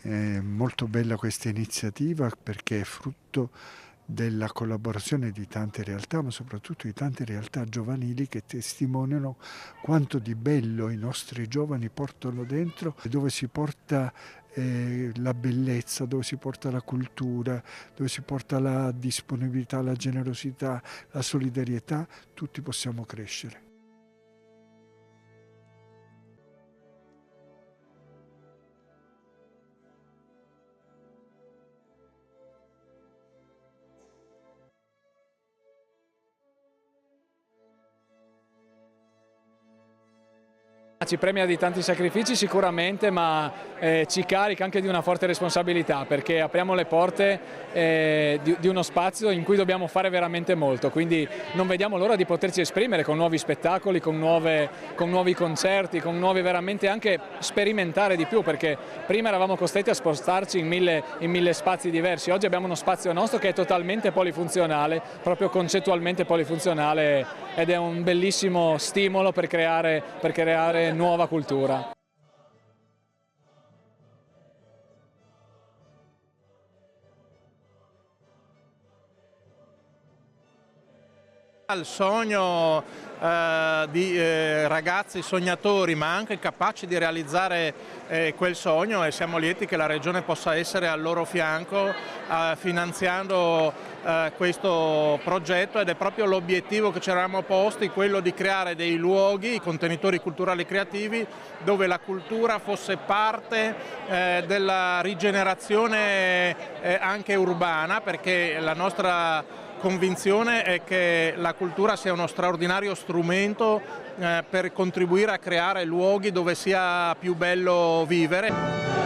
È molto bella questa iniziativa perché è frutto della collaborazione di tante realtà, ma soprattutto di tante realtà giovanili che testimoniano quanto di bello i nostri giovani portano dentro, dove si porta la bellezza, dove si porta la cultura, dove si porta la disponibilità, la generosità, la solidarietà, tutti possiamo crescere. Ci premia di tanti sacrifici sicuramente, ma ci carica anche di una forte responsabilità, perché apriamo le porte di uno spazio in cui dobbiamo fare veramente molto, quindi non vediamo l'ora di poterci esprimere con nuovi spettacoli, con nuovi concerti, con nuovi veramente anche sperimentare di più, perché prima eravamo costretti a spostarci in mille spazi diversi. Oggi abbiamo uno spazio nostro che è totalmente polifunzionale, proprio concettualmente polifunzionale, ed è un bellissimo stimolo per creare nuova cultura. Il sogno di ragazzi sognatori, ma anche capaci di realizzare quel sogno, e siamo lieti che la Regione possa essere al loro fianco finanziando questo progetto, ed è proprio l'obiettivo che ci eravamo posti, quello di creare dei luoghi, contenitori culturali e creativi, dove la cultura fosse parte della rigenerazione anche urbana, perché la nostra convinzione è che la cultura sia uno straordinario strumento per contribuire a creare luoghi dove sia più bello vivere.